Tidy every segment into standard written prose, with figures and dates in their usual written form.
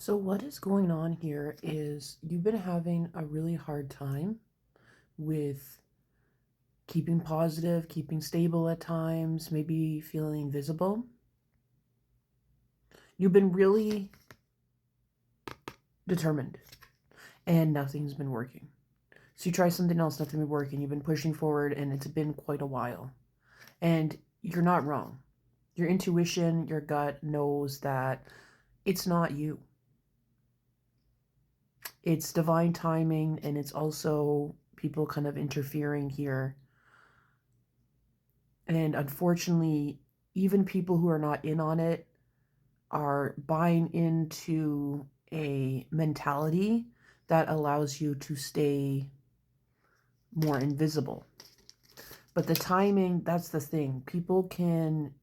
So what is going on here is you've been having a really hard time with keeping positive, keeping stable at times, maybe feeling visible. You've been really determined and nothing's been working. So you try something else, nothing been working. You've been pushing forward and it's been quite a while. And you're not wrong. Your intuition, your gut knows that it's not you. It's divine timing and it's also people kind of interfering here. And unfortunately, even people who are not in on it are buying into a mentality that allows you to stay more invisible. But the timing, that's the thing. People can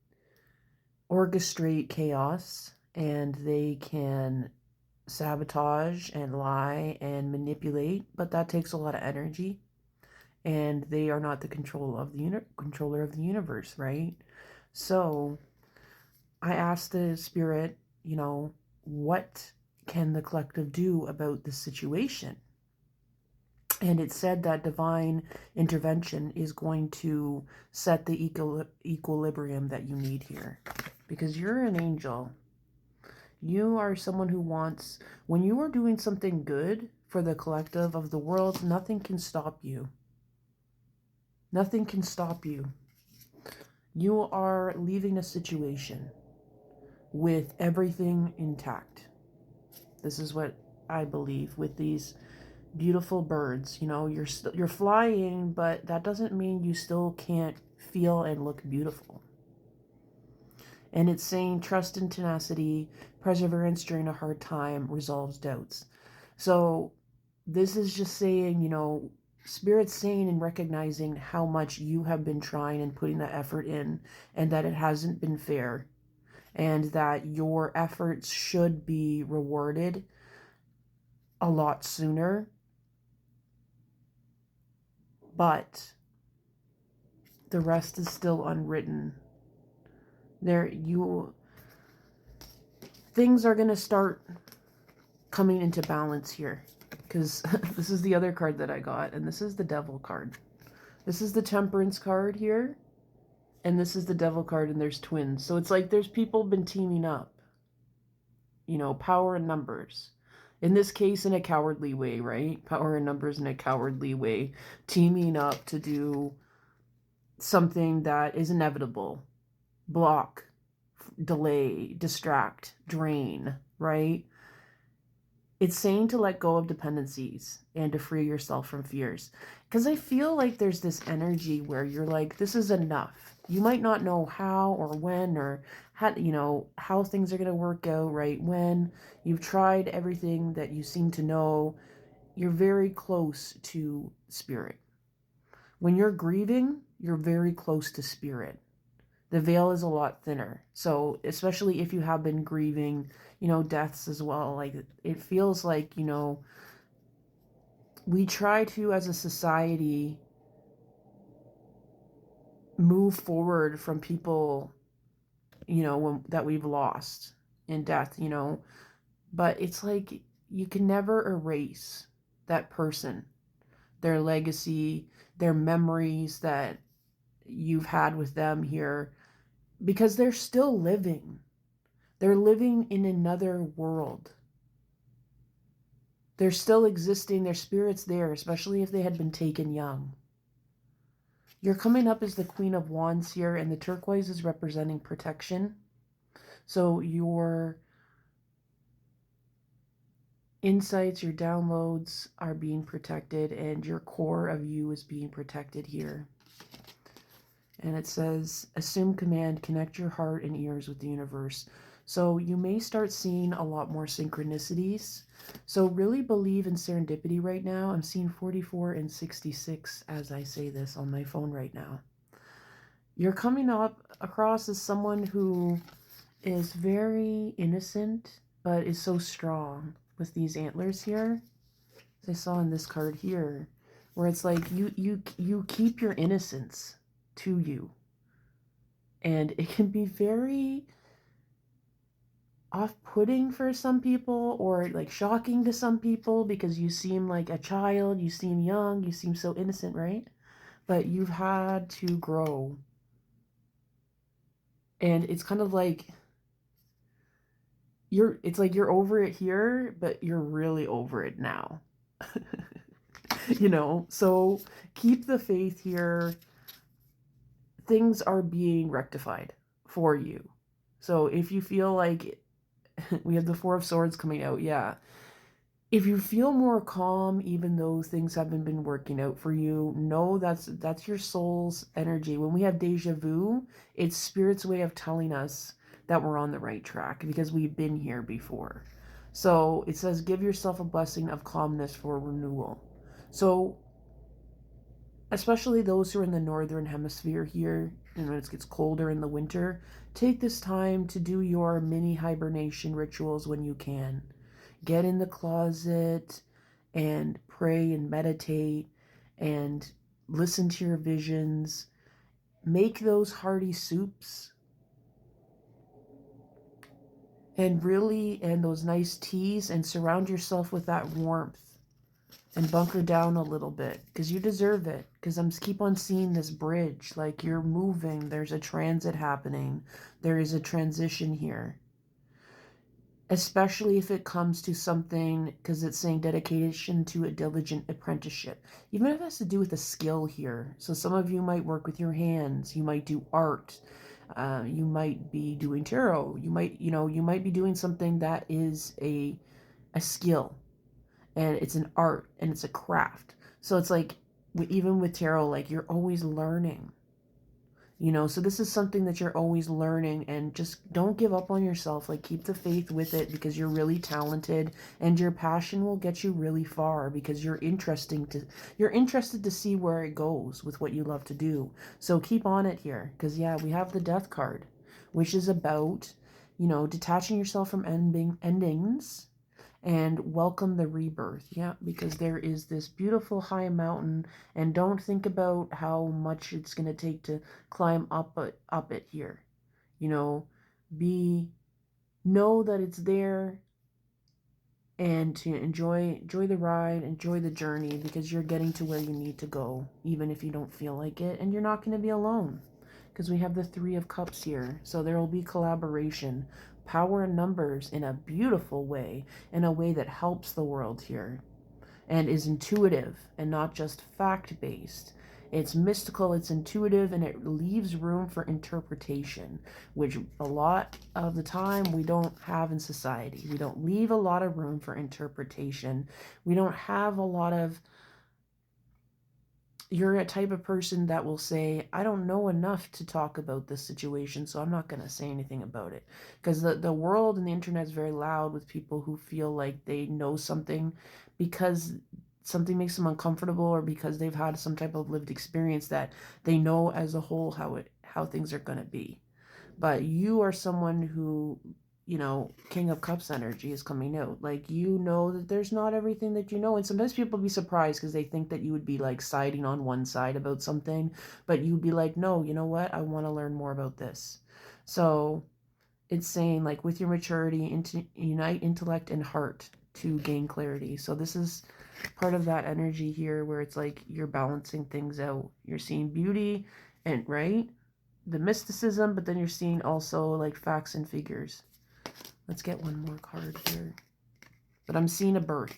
orchestrate chaos and they can sabotage and lie and manipulate, but that takes a lot of energy. And they are not the controller of the universe, right? So I asked the spirit, what can the collective do about this situation? And it said that divine intervention is going to set the equilibrium that you need here. Because you're an angel. You are someone who wants, when you are doing something good for the collective of the world, nothing can stop you. Nothing can stop you. You are leaving a situation with everything intact. This is what I believe with these beautiful birds. You're flying, but that doesn't mean you still can't feel and look beautiful. And it's saying trust and tenacity, perseverance during a hard time resolves doubts. So this is just saying, Spirit's saying and recognizing how much you have been trying and putting that effort in, and that it hasn't been fair, and that your efforts should be rewarded a lot sooner. But the rest is still unwritten. Things are going to start coming into balance here, because this is the other card that I got, and this is the Devil card. This is the Temperance card here, and this is the Devil card, and there's twins. So it's like there's people been teaming up. Power in numbers. In this case, in a cowardly way, right? Power in numbers in a cowardly way. Teaming up to do something that is inevitable. Block, delay, distract, drain, right? It's saying to let go of dependencies and to free yourself from fears. Because I feel like there's this energy where you're like, this is enough. You might not know how or when or how things are going to work out, right? When you've tried everything that you seem to know, you're very close to spirit. When you're grieving, you're very close to spirit. The veil is a lot thinner. So especially if you have been grieving, deaths as well, like it feels like, we try to, as a society, move forward from people, that we've lost in death, but it's like you can never erase that person, their legacy, their memories that you've had with them here, because they're still living. They're living in another world. They're still existing. Their spirit's there, especially if they had been taken young. You're coming up as the Queen of Wands here, and the turquoise is representing protection. So your insights, your downloads are being protected, and your core of you is being protected here. And it says, assume command, connect your heart and ears with the universe. So you may start seeing a lot more synchronicities. So really believe in serendipity right now. I'm seeing 44 and 66 as I say this on my phone right now. You're coming up across as someone who is very innocent, but is so strong with these antlers here. As I saw in this card here, where it's like you keep your innocence to you. And it can be very off-putting for some people, or like shocking to some people, because you seem like a child, you seem young, you seem so innocent, right? But you've had to grow. And it's kind of like it's like you're over it here, but you're really over it now. So keep the faith here. Things are being rectified for you. So if you feel like we have the Four of Swords coming out, yeah. If you feel more calm, even though things haven't been working out for you, know that's your soul's energy. When we have deja vu, it's spirit's way of telling us that we're on the right track because we've been here before. So it says, give yourself a blessing of calmness for renewal. So especially those who are in the northern hemisphere here, and when it gets colder in the winter, take this time to do your mini hibernation rituals when you can. Get in the closet and pray and meditate and listen to your visions. Make those hearty soups and those nice teas, and surround yourself with that warmth. And bunker down a little bit because you deserve it. Because I'm keep on seeing this bridge, like you're moving. There's a transit happening. There is a transition here. Especially if it comes to something, because it's saying dedication to a diligent apprenticeship. Even if it has to do with a skill here. So some of you might work with your hands. You might do art. You might be doing tarot. You might be doing something that is a skill, and it's an art, and it's a craft. So it's like, even with tarot, like you're always learning, so this is something that you're always learning, and just don't give up on yourself. Like, keep the faith with it, because you're really talented, and your passion will get you really far, because you're interested to see where it goes with what you love to do. So keep on it here, because yeah, we have the Death card, which is about, detaching yourself from endings and welcome the rebirth. Yeah, because there is this beautiful high mountain, and don't think about how much it's going to take to climb up it here. You know, know that it's there, and to enjoy the ride, enjoy the journey, because you're getting to where you need to go, even if you don't feel like it, and you're not going to be alone. Because we have the Three of Cups here, so there will be collaboration, power in numbers, in a beautiful way, in a way that helps the world here, and is intuitive and not just fact-based. It's mystical, it's intuitive, and it leaves room for interpretation, which a lot of the time we don't have in society. We don't leave a lot of room for interpretation. We don't have a lot of, you're a type of person that will say, I don't know enough to talk about this situation, so I'm not going to say anything about it. Because the world and the internet is very loud with people who feel like they know something because something makes them uncomfortable, or because they've had some type of lived experience that they know as a whole how things are going to be. But you are someone who, King of Cups energy is coming out. Like, that there's not everything that you know. And sometimes people be surprised because they think that you would be like siding on one side about something, but you'd be like, no, you know what? I want to learn more about this. So it's saying, like, with your maturity, unite intellect and heart to gain clarity. So this is part of that energy here, where it's like you're balancing things out. You're seeing beauty and, right? The mysticism, but then you're seeing also like facts and figures. Let's get one more card here. But I'm seeing a birth.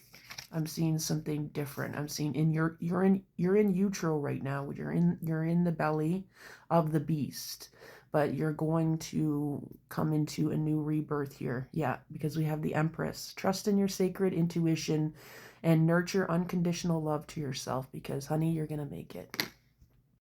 I'm seeing something different. I'm seeing you're in utero right now. You're in the belly of the beast, but you're going to come into a new rebirth here. Yeah, because we have the Empress. Trust in your sacred intuition and nurture unconditional love to yourself, because honey, you're going to make it.